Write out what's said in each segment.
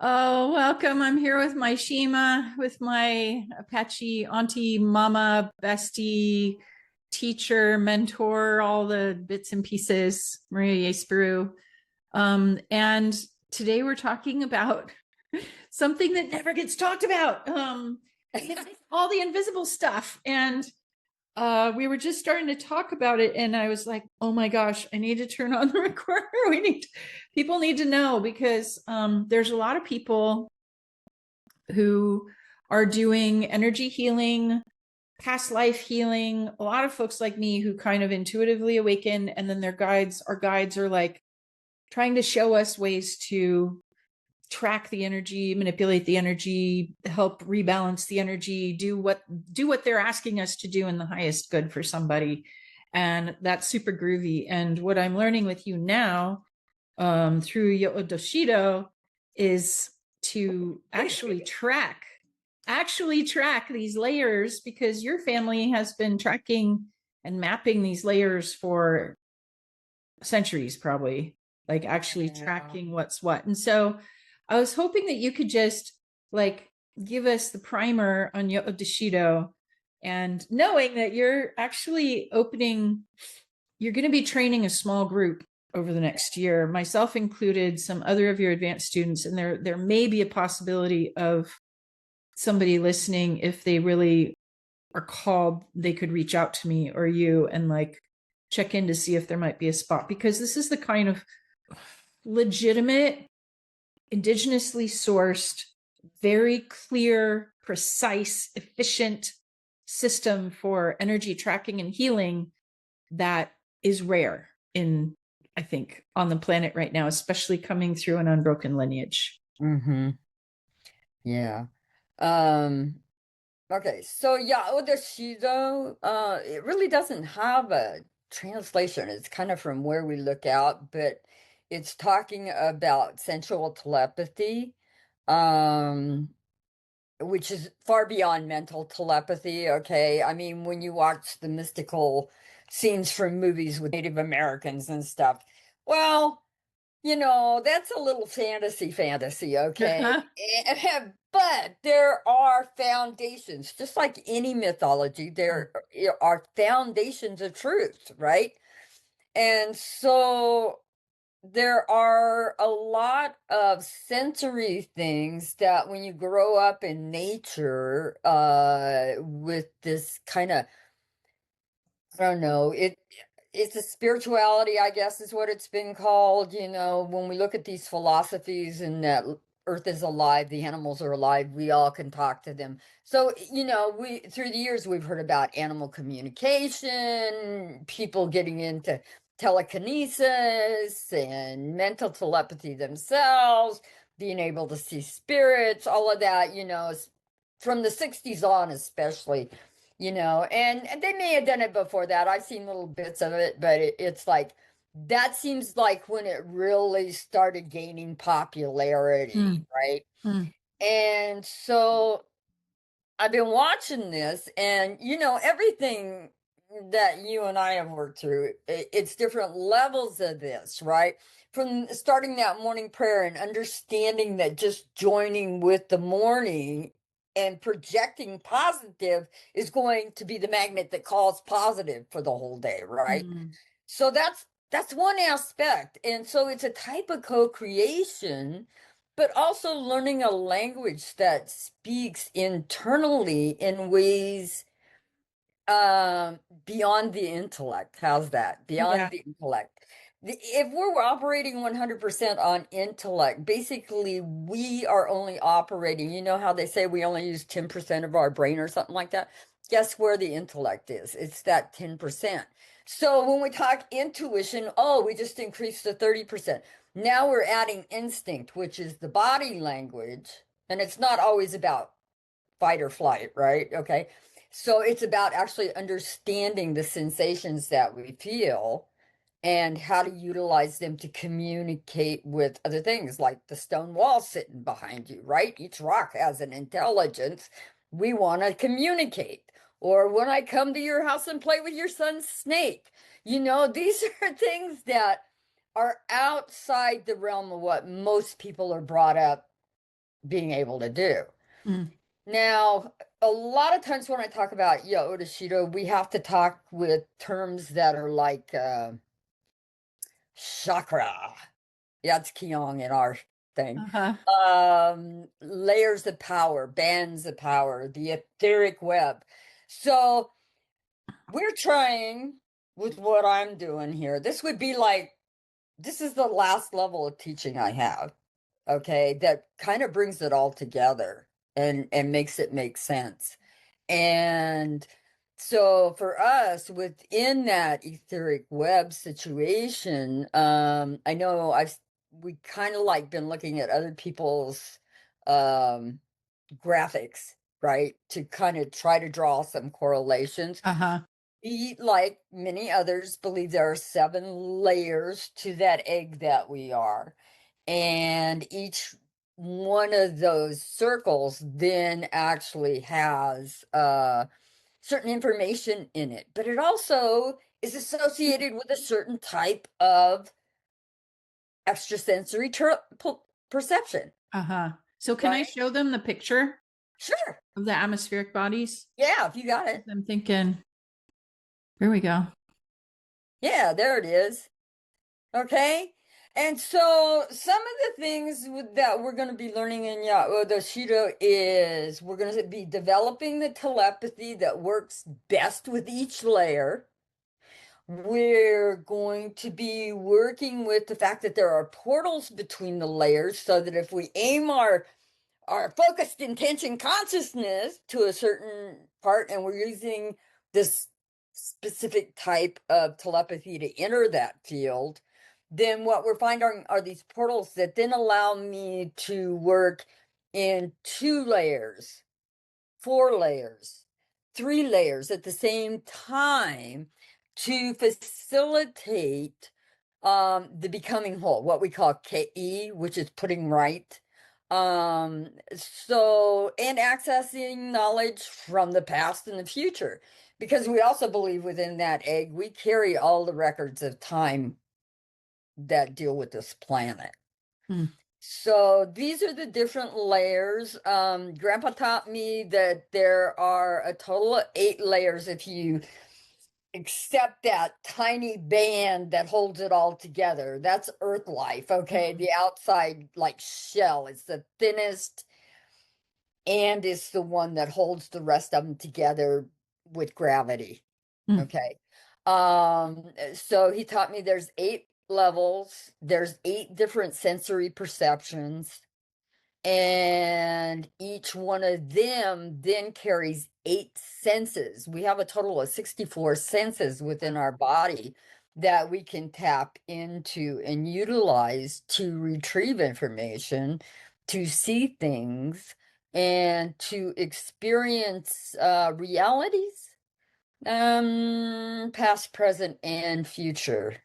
Oh, welcome. I'm here with my Shima, with my Apache auntie, mama, bestie, teacher, mentor, all the bits and pieces, Maria Yraceburu. And today we're talking about something that never gets talked about. All the invisible stuff. And we were just starting to talk about it, and I was like, "Oh my gosh, I need to turn on the recorder. People need to know because there's a lot of people who are doing energy healing, past life healing. A lot of folks like me who kind of intuitively awaken, and then our guides are like trying to show us ways to track the energy, manipulate the energy, help rebalance the energy, do what they're asking us to do in the highest good for somebody. And that's super groovy. And what I'm learning with you now, through Yodoshido, is to actually track these layers, because your family has been tracking and mapping these layers for centuries, probably, like actually tracking what's what. And so I was hoping that you could just like give us the primer on Yodoshido, and knowing that you're actually you're going to be training a small group over the next year, myself included, some other of your advanced students, and there may be a possibility of somebody listening, if they really are called, they could reach out to me or you and like check in to see if there might be a spot, because this is the kind of legitimate, indigenously sourced, very clear, precise, efficient system for energy tracking and healing that is rare in, I think, on the planet right now, especially coming through an unbroken lineage. Mm-hmm. Yeah. Okay, so yeah, Odashido, it really doesn't have a translation. It's kind of from where we look out, but it's talking about sensual telepathy, um, which is far beyond mental telepathy, okay? I mean, when you watch the mystical scenes from movies with Native Americans and stuff, well, that's a little fantasy, okay? Uh-huh. But there are foundations, just like any mythology, there are foundations of truth, right? And so there are a lot of sensory things that when you grow up in nature, with this kind of, I don't know, it's a spirituality, I guess, is what it's been called. When we look at these philosophies and that Earth is alive, the animals are alive, we all can talk to them. So, we through the years we've heard about animal communication, people getting into telekinesis and mental telepathy themselves, being able to see spirits, all of that, from the 60s on, especially. And they may have done it before that. I've seen little bits of it, but it's like that seems like when it really started gaining popularity, Mm, right? mm. And so I've been watching this, and everything that you and I have worked through, it's different levels of this, right? From starting that morning prayer and understanding that just joining with the morning and projecting positive is going to be the magnet that calls positive for the whole day, right? Mm. So that's one aspect. And so it's a type of co-creation, but also learning a language that speaks internally in ways beyond the intellect. How's that? Yeah. Beyond the intellect. If we're operating 100% on intellect, basically we are only operating, you know how they say we only use 10% of our brain or something like that? Guess where the intellect is? It's that 10%. So when we talk intuition, oh, we just increased to 30%. Now we're adding instinct, which is the body language, and it's not always about fight or flight, right? Okay. So it's about actually understanding the sensations that we feel and how to utilize them to communicate with other things, like the stone wall sitting behind you, right? Each rock has an intelligence. We want to communicate. Or when I come to your house and play with your son's snake, these are things that are outside the realm of what most people are brought up being able to do. Mm. Now, a lot of times when I talk about Yaoda, we have to talk with terms that are like chakra. Yeah, it's Kyong in our thing. Uh-huh. Layers of power, bands of power, the etheric web. So we're trying with what I'm doing here. This would be like, this is the last level of teaching I have. Okay, that kind of brings it all together and makes it make sense. And so for us within that etheric web situation, I know we kind of like been looking at other people's um graphics, right? To kind of try to draw some correlations. Uh-huh. We, like many others, believe there are 7 layers to that egg that we are. And each one of those circles then actually has certain information in it, but it also is associated with a certain type of extrasensory perception, Uh-huh. So can I right? show them the picture Sure. of the atmospheric bodies? Yeah, if you got it. I'm thinking, here we go. Yeah, there it is. Okay. And so some of the things that we're going to be learning in the Shido is we're going to be developing the telepathy that works best with each layer. We're going to be working with the fact that there are portals between the layers so that if we aim our focused intention consciousness to a certain part and we're using this specific type of telepathy to enter that field, then what we're finding are these portals that then allow me to work in 2 layers, 4 layers, 3 layers at the same time to facilitate the becoming whole, what we call KE, which is putting right. So and accessing knowledge from the past and the future, because we also believe within that egg we carry all the records of time that deal with this planet. Hmm. So these are the different layers. Grandpa taught me that there are a total of 8 layers if you accept that tiny band that holds it all together. That's Earth life, okay? The outside, like, shell is the thinnest and is the one that holds the rest of them together with gravity, Hmm. okay? So he taught me there's 8 levels, there's 8 different sensory perceptions, and each one of them then carries 8 senses. We have a total of 64 senses within our body that we can tap into and utilize to retrieve information, to see things, and to experience realities, past, present, and future.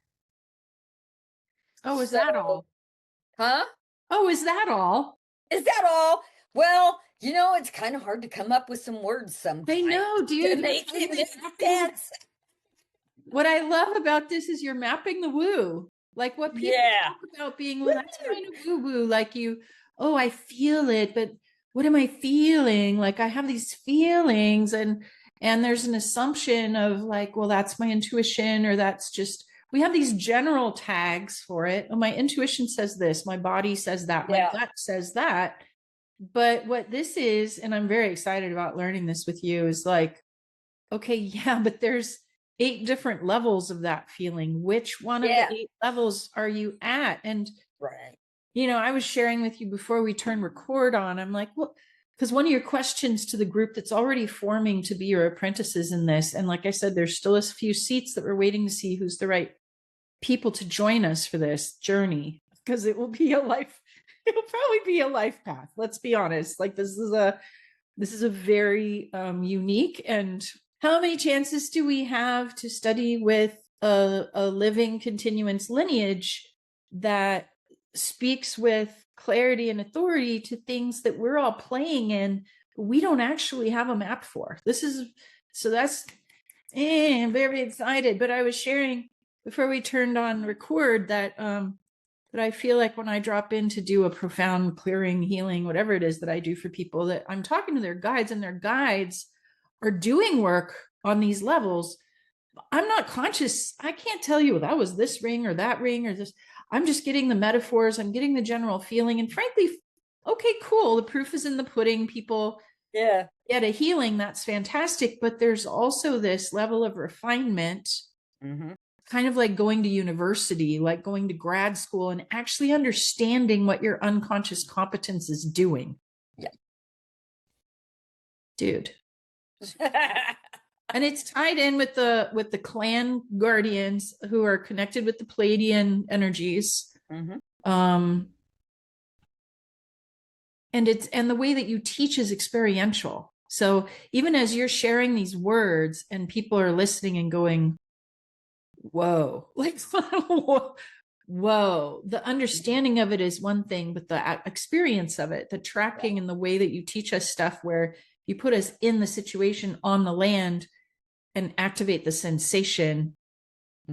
Oh, is So, that all? huh? Oh, is that all? Is that all? Well, it's kind of hard to come up with some words I sometimes know, to dude. make it make sense. What I love about this is you're mapping the woo. Like what people Yeah. talk about being, well, that's kind of woo woo. Like oh, I feel it, but what am I feeling? Like I have these feelings and there's an assumption of like, well, that's my intuition, or that's just, we have these general tags for it. Oh, my intuition says this, my body says that, my Yeah. gut says that. But what this is, and I'm very excited about learning this with you, is like, okay, yeah, but there's 8 different levels of that feeling. Which one of the Yeah. 8 levels are you at? And, Right. I was sharing with you before we turn record on, I'm like, well, because one of your questions to the group that's already forming to be your apprentices in this, and like I said, there's still a few seats that we're waiting to see who's the right people to join us for this journey, because it will be it'll probably be a life path. Let's be honest. Like this is a very unique, and how many chances do we have to study with a living continuance lineage that speaks with clarity and authority to things that we're all playing in, we don't actually have a map for? That's I'm very excited. But I was sharing before we turned on record that But I feel like when I drop in to do a profound clearing, healing, whatever it is that I do for people, that I'm talking to their guides, and their guides are doing work on these levels. I'm not conscious. I can't tell you that was this ring or that ring or this. I'm just getting the metaphors. I'm getting the general feeling. And frankly, okay, cool. The proof is in the pudding. People Yeah. get a healing. That's fantastic. But there's also this level of refinement, kind of like going to university, like going to grad school, and actually understanding what your unconscious competence is doing. Yeah. Dude. And it's tied in with the clan guardians who are connected with the Pleiadian energies. And the way that you teach is experiential. So even as you're sharing these words and people are listening and going, whoa, like, whoa, the understanding of it is one thing, but the experience of it, the tracking and the way that you teach us stuff where you put us in the situation on the land and activate the sensation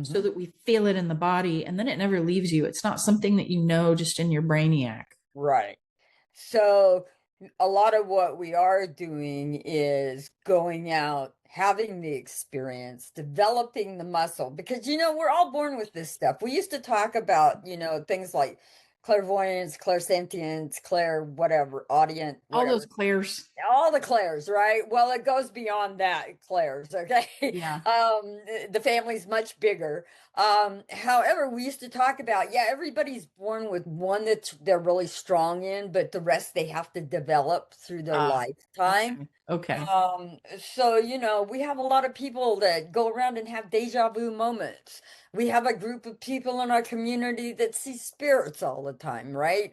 so that we feel it in the body, and then it never leaves you. It's not something that you know just in your brainiac. Right. So a lot of what we are doing is going out, having the experience, developing the muscle, because we're all born with this stuff. We used to talk about, things like clairvoyance, clairsentience, clair whatever, audient, All whatever. those clairs. All the clairs, right? Well, it goes beyond that, clairs, okay? Yeah. The family's much bigger. However, we used to talk about, everybody's born with one that they're really strong in, but the rest they have to develop through their lifetime. Okay. So, we have a lot of people that go around and have deja vu moments. We have a group of people in our community that see spirits all the time, right?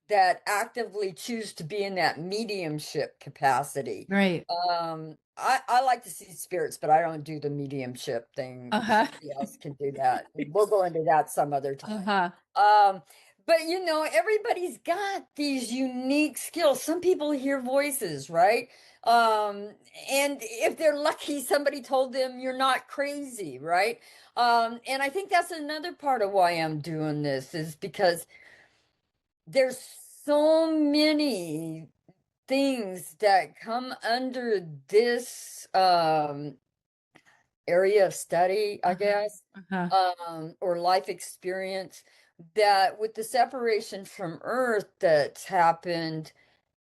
That actively choose to be in that mediumship capacity. Right. I like to see spirits, but I don't do the mediumship thing. Somebody else can do that. We'll go into that some other time. But everybody's got these unique skills. Some people hear voices, right? And if they're lucky, somebody told them you're not crazy, right? And I think that's another part of why I'm doing this, is because there's so many things that come under this area of study, I guess, or life experience, that with the separation from Earth that's happened,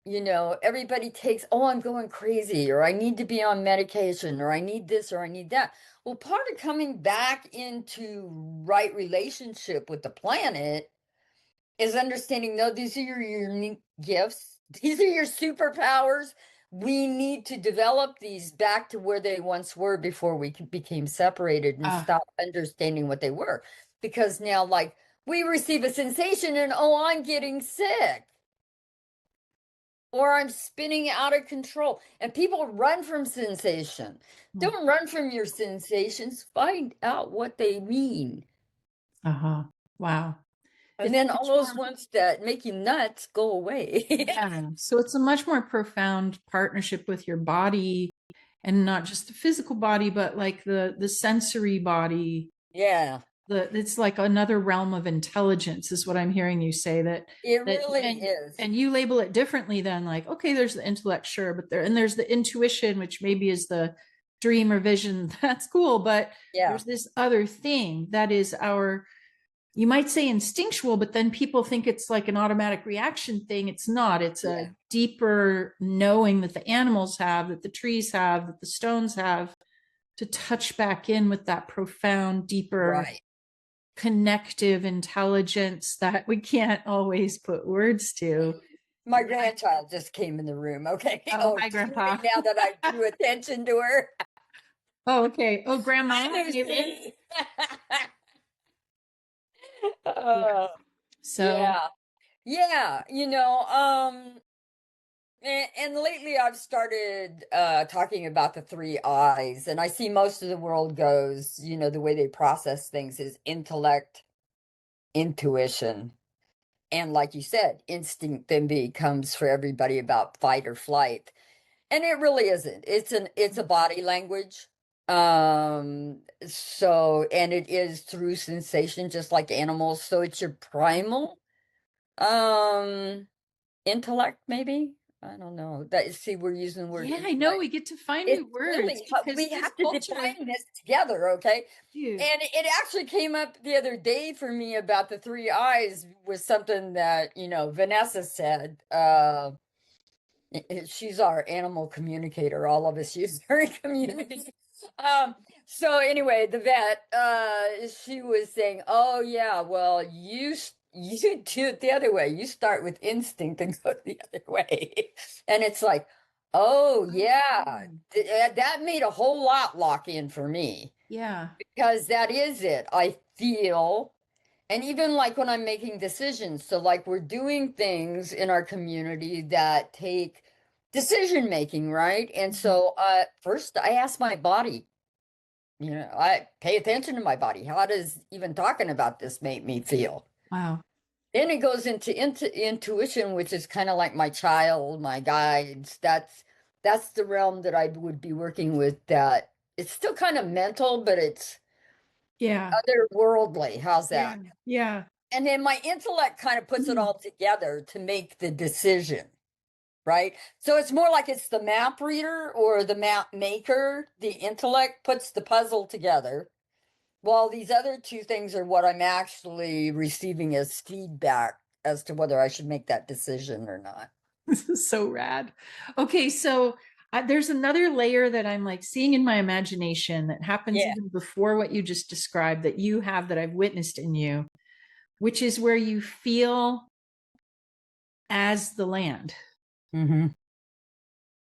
everybody takes, oh, I'm going crazy, or I need to be on medication, or I need this, or I need that. Well, part of coming back into right relationship with the planet is understanding, no, these are your unique gifts. These are your superpowers. We need to develop these back to where they once were before we became separated, and stop understanding what they were. Because now, like, we receive a sensation and, oh, I'm getting sick, or I'm spinning out of control. And people run from sensation. Don't run from your sensations. Find out what they mean. Wow. And then all those ones that make you nuts go away. Yeah. So it's a much more profound partnership with your body, and not just the physical body, but like the sensory body. Yeah. It's like another realm of intelligence, is what I'm hearing you say. It really is. And you label it differently than, like, okay, there's the intellect, sure, but there's the intuition, which maybe is the dream or vision. That's cool. But there's this other thing that is you might say instinctual, but then people think it's like an automatic reaction thing. It's not. It's a deeper knowing that the animals have, that the trees have, that the stones have, to touch back in with that profound, deeper, connective intelligence that we can't always put words to. My grandchild just came in the room. Okay. Oh, hi, Grandpa. Now that I drew attention to her. Oh, okay. Oh, Grandma. Yeah, and lately I've started talking about the three I's, and I see most of the world goes, the way they process things is intellect, intuition, and, like you said, instinct then becomes for everybody about fight or flight. And it really isn't. It's a body language. So, and it is through sensation, just like animals. So it's your primal, um, intellect, maybe. I don't know. That see, we're using the word Yeah, I know. intellect. We get to find It's new words really because we this have to culture, define this together, okay? dude. And it actually came up the other day for me about the three eyes was something that, Vanessa said. She's our animal communicator. All of us use her in community. Um, so anyway, the vet, she was saying, "Oh yeah, well you do it the other way. You start with instinct and go the other way." And it's like, oh yeah, Oh, that made a whole lot lock in for me yeah. because that is it. I feel. And even like when I'm making decisions, so like we're doing things in our community that take decision making, right? And Mhm. so first I ask my body, I pay attention to my body. How does even talking about this make me feel? Wow. Then it goes into intuition, which is kind of like my child, my guides. That's the realm that I would be working with that it's still kind of mental, but it's Yeah. otherworldly. How's Yeah. that? Yeah. And then my intellect kind of puts it Mm. all together to make the decision, right? So it's more like it's the map reader or the map maker. The intellect puts the puzzle together, while these other two things are what I'm actually receiving as feedback as to whether I should make that decision or not. This is so rad. Okay, so there's another layer that I'm like seeing in my imagination that happens Yeah. even before what you just described that you have that I've witnessed in you, which is where you feel as the land. Mm-hmm.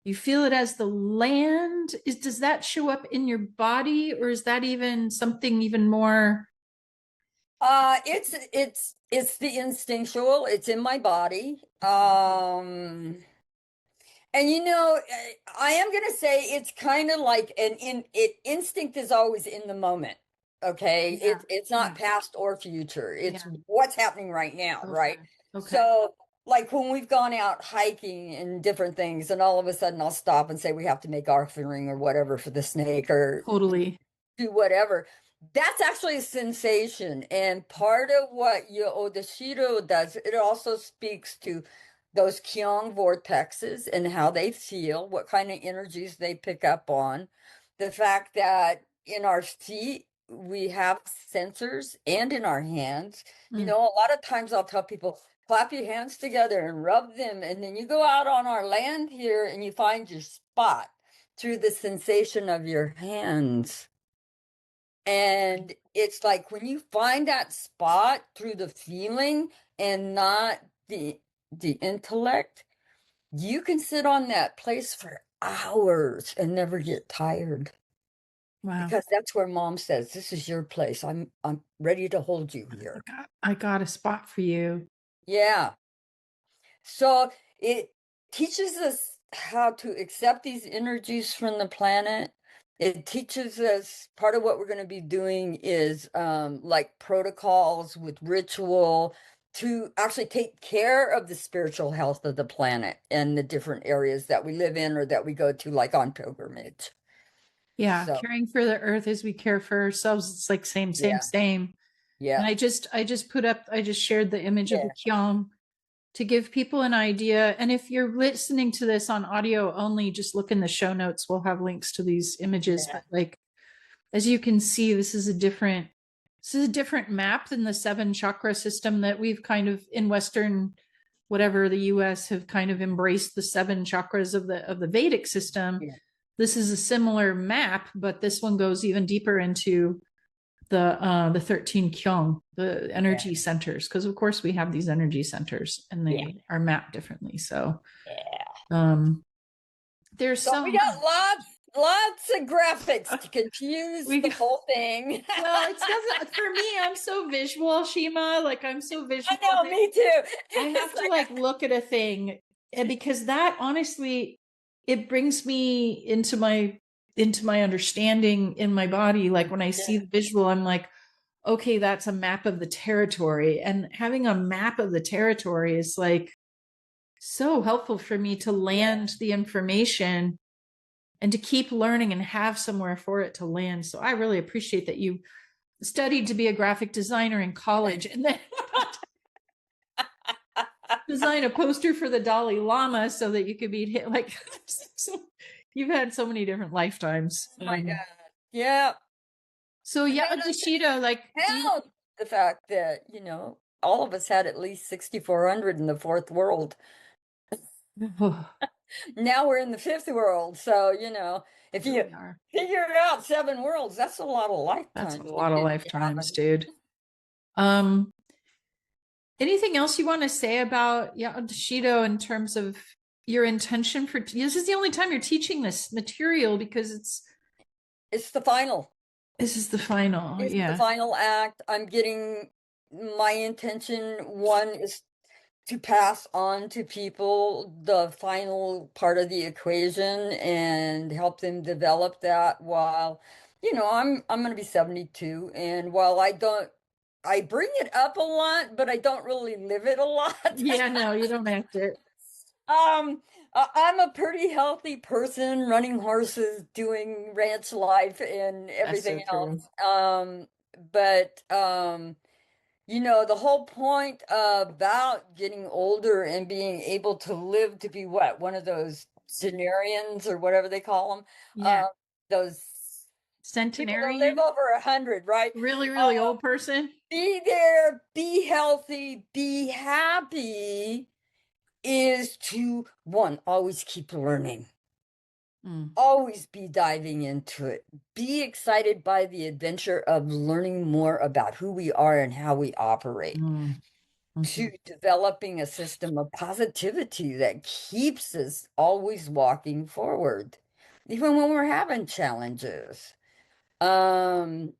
You feel it as the land. Does that show up in your body, or is that even something even more? It's the instinctual. It's in my body. And I am gonna say it's kind of like instinct is always in the moment. Okay. Yeah, It's yeah, not past or future. It's yeah. what's happening right now, Okay, right? okay. So like when we've gone out hiking and different things, and all of a sudden I'll stop and say we have to make offering or whatever for the snake or Totally. do whatever. That's actually a sensation. And part of what Odashiro does, it also speaks to those Kyong vortexes and how they feel, what kind of energies they pick up on. The fact that in our feet, we have sensors and in our hands. Mm. A lot of times I'll tell people, clap your hands together and rub them. And then you go out on our land here and you find your spot through the sensation of your hands. And it's like when you find that spot through the feeling and not the intellect, you can sit on that place for hours and never get tired. Wow. Because that's where mom says, "This is your place. I'm ready to hold you I here." got a spot for you. Yeah. So it teaches us how to accept these energies from the planet. It teaches us part of what we're going to be doing is like protocols with ritual to actually take care of the spiritual health of the planet and the different areas that we live in or that we go to, like on pilgrimage. Yeah, So, caring for the earth as we care for ourselves. It's like same, same, yeah, same. yeah, And I just shared the image of yeah, the kyong to give people an idea. And if you're listening to this on audio only, just look in the show notes. We'll have links to these images. yeah, But like, as you can see, this is a different map than the seven chakra system that we've kind of in Western, whatever the US have kind of embraced the seven chakras of the Vedic system. yeah, This is a similar map, but this one goes even deeper into the 13 kyong, the yeah, energy centers, because of course we have these energy centers and yeah, they are mapped differently. So yeah. um there's So so we got lots of graphics to confuse we the got, whole thing. well, it doesn't for me. I'm so visual, Shima. Like I'm so I visual know, that me too. I It's have to like, like look at a thing, and because that honestly, it brings me into my understanding in my body. Like when I see yeah, the visual, I'm like, okay, that's a map of the territory. And having a map of the territory is like so helpful for me to yeah, land the information and to keep learning and have somewhere for it to land. So I really appreciate that you studied to be a graphic designer in college and then design a poster for the Dalai Lama so that you could be hit like so you've had so many different lifetimes. Oh my God. Yeah. So yeah, Bushido, like The fact that, all of us had at least 6,400 in the fourth world. Now we're in the fifth world. So, if you figure it out, 7 worlds, that's a lot of lifetimes. That's a lot of lifetimes, dude. Anything else you want to say about Bushido in terms of your intention for this is the only time you're teaching this material because it's the final. This is the final. It's the final act. I'm getting my intention. One is to pass on to people the final part of the equation and help them develop that while, I'm going to be 72. And while I bring it up a lot, but I don't really live it a lot. Yeah, no, you don't have to. I'm a pretty healthy person, running horses, doing ranch life and everything else. But the whole point about getting older and being able to live to be one of those centenarians or whatever they call them. Yeah. Those centenarians live over 100, right? Really, really old person. Be there, be healthy, be happy is to, one, always keep learning. Always be diving into it. Be excited by the adventure of learning more about who we are and how we operate. To developing a system of positivity that keeps us always walking forward, even when we're having challenges. Life's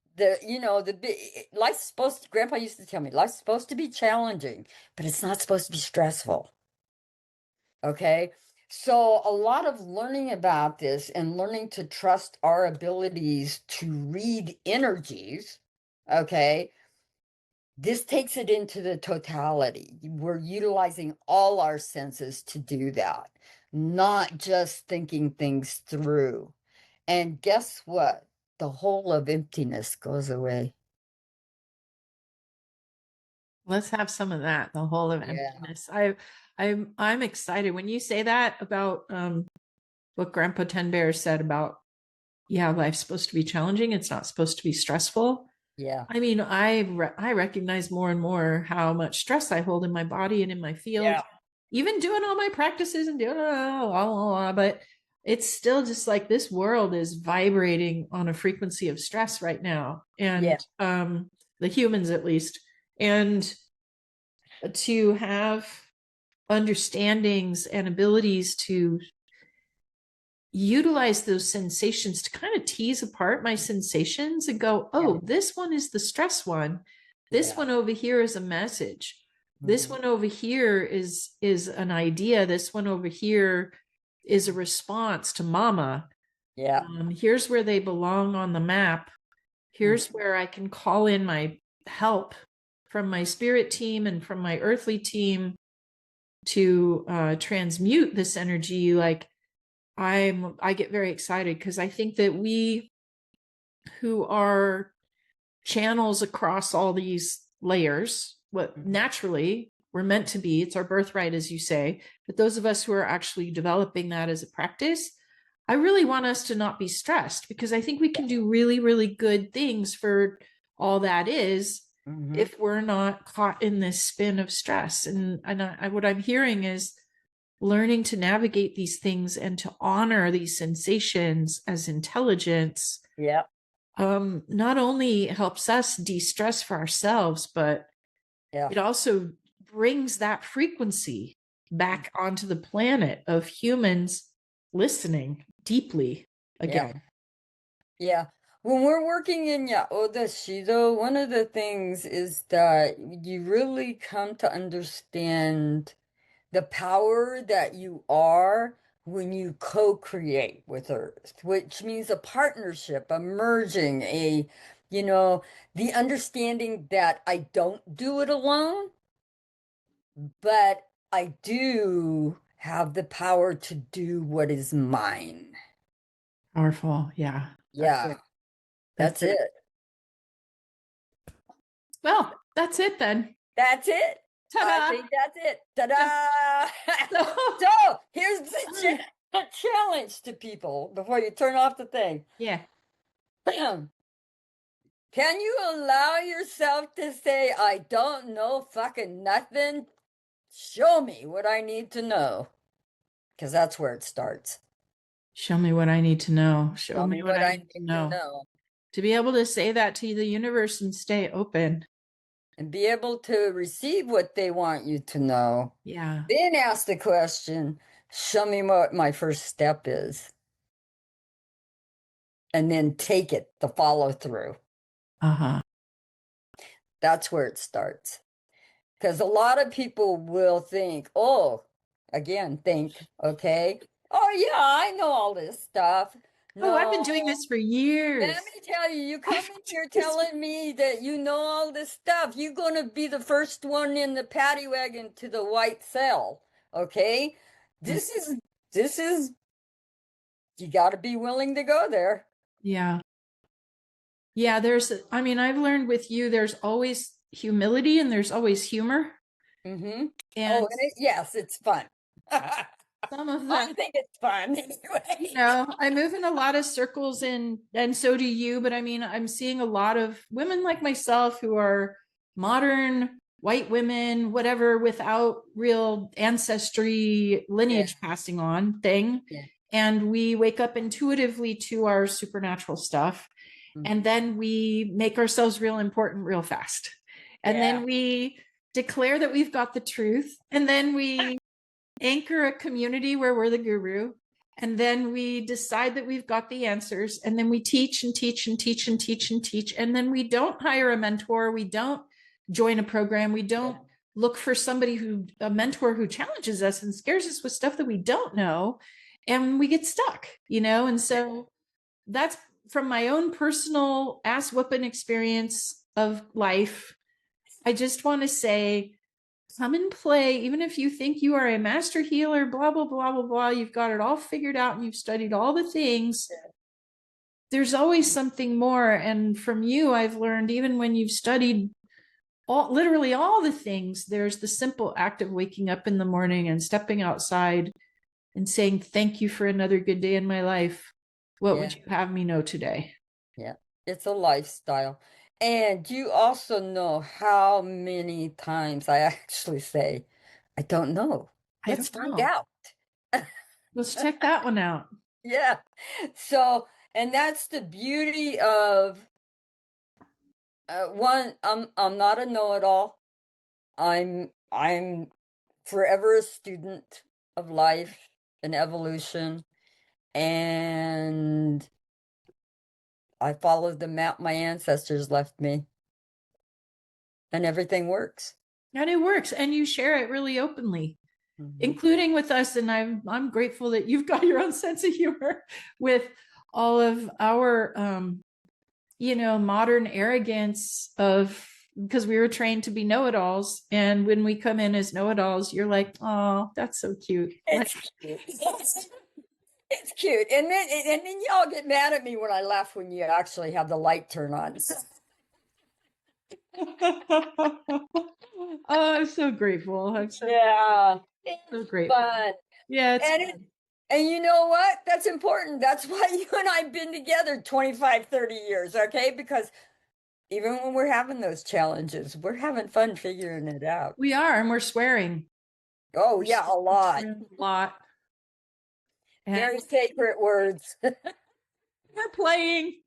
supposed to, Grandpa used to tell me, life's supposed to be challenging, but it's not supposed to be stressful. Okay. So a lot of learning about this and learning to trust our abilities to read energies. Okay. This takes it into the totality. We're utilizing all our senses to do that, not just thinking things through. And guess what? The whole of emptiness goes away. Let's have some of that. The whole of emptiness. I'm excited when you say that about what Grandpa Ten Bear said about life's supposed to be challenging. It's not supposed to be stressful. Yeah. I mean, I recognize more and more how much stress I hold in my body and in my field. Yeah. Even doing all my practices and doing but it's still just like this world is vibrating on a frequency of stress right now. And the humans at least. And to have understandings and abilities to utilize those sensations to kind of tease apart my sensations and go, this one is the stress one. This one over here is a message. This one over here is an idea. This one over here is a response to mama. Here's where they belong on the map. Here's where I can call in my help from my spirit team and from my earthly team to transmute this energy. Like I get very excited because I think that we who are channels across all these layers, what naturally we're meant to be, it's our birthright, as you say, but those of us who are actually developing that as a practice, I really want us to not be stressed because I think we can do really, really good things for all that is if we're not caught in this spin of stress. And what I'm hearing is learning to navigate these things and to honor these sensations as intelligence. Not only helps us de-stress for ourselves, but it also brings that frequency back onto the planet of humans listening deeply again. When we're working in Yaoda Shido, one of the things is that you really come to understand the power that you are when you co-create with Earth, which means a partnership, a merging, the understanding that I don't do it alone, but I do have the power to do what is mine. Powerful. Yeah. Yeah, That's that's it. it. Well, that's it then. That's it. I Ta-da. think that's it. Ta-da! So, So here's the challenge to people before you turn off the thing. yeah. Can you allow yourself to say, I don't know fucking nothing? Show me what I need to know. Because that's where it starts. Show me what I need to know. Show Tell me me what what I I need to need to know. know. To be able to say that to the universe and stay open. And be able to receive what they want you to know. Yeah. Then ask the question, show me what my first step is. And then take it, the follow through. Uh-huh. That's where it starts. Because a lot of people will think, okay, oh yeah, I know all this stuff. Oh, I've been No, doing this for years. let me tell you, you come in here telling me that you know all this stuff. You're going to be the first one in the paddy wagon to the white cell. Okay. This is, you got to be willing to go there. Yeah. Yeah. I've learned with you, there's always humility and there's always humor. Mm-hmm. And Yes, it's fun. some of I them, think it's fun anyway. I move in a lot of circles and so do you, but I'm seeing a lot of women like myself who are modern white women, whatever, without real ancestry lineage passing on thing. Yeah. And we wake up intuitively to our supernatural stuff. And then we make ourselves real important real fast. And then we declare that we've got the truth. And then we anchor a community where we're the guru. And then we decide that we've got the answers. And then we teach and teach and teach and teach and teach. And then we don't hire a mentor. We don't join a program. We don't look for a mentor who challenges us and scares us with stuff that we don't know. And we get stuck, And so that's from my own personal ass whooping experience of life. I just want to say, come and play. Even if you think you are a master healer, blah, blah, blah, blah, blah, you've got it all figured out and you've studied all the things. There's always something more. And from you, I've learned, even when you've studied literally all the things, there's the simple act of waking up in the morning and stepping outside and saying, thank you for another good day in my life. What would you have me know today? Yeah, it's a lifestyle. And you also know how many times I actually say, I don't know. Let's find out. Let's check that one out. Yeah. So, and that's the beauty of one, I'm not a know-it-all. I'm forever a student of life and evolution, and I followed the map my ancestors left me, and everything works. And it works. And you share it really openly, including with us. And I'm grateful that you've got your own sense of humor with all of our modern arrogance because we were trained to be know-it-alls. And when we come in as know-it-alls, you're like, oh, that's so cute. It's cute. It's cute. And then y'all get mad at me when I laugh when you actually have the light turn on. Oh, I'm so grateful. I'm so grateful. Fun. Yeah. And you know what? That's important. That's why you and I have been together 25, 30 years, okay? Because even when we're having those challenges, we're having fun figuring it out. We are, and we're swearing. Oh, yeah, a lot. A lot. Very sacred words. We're playing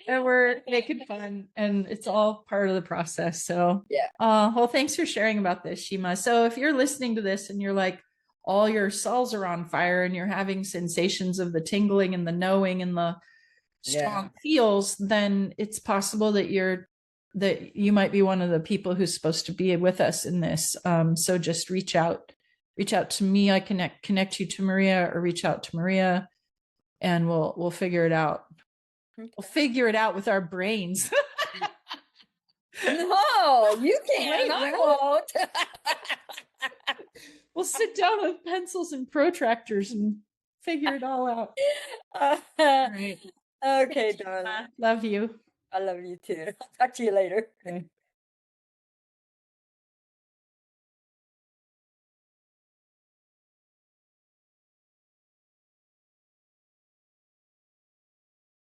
and we're making fun, and it's all part of the process. So, well, thanks for sharing about this, Shima. So, if you're listening to this and you're like, all your cells are on fire and you're having sensations of the tingling and the knowing and the strong feels, then it's possible that you might be one of the people who's supposed to be with us in this. So just reach out to me. I connect you to Maria, or reach out to Maria, and we'll figure it out. We'll figure it out with our brains. No, you can't. I won't. We'll sit down with pencils and protractors and figure it all out. Uh, All right. okay, darling. Love you. I love you too. Talk to you later. Okay.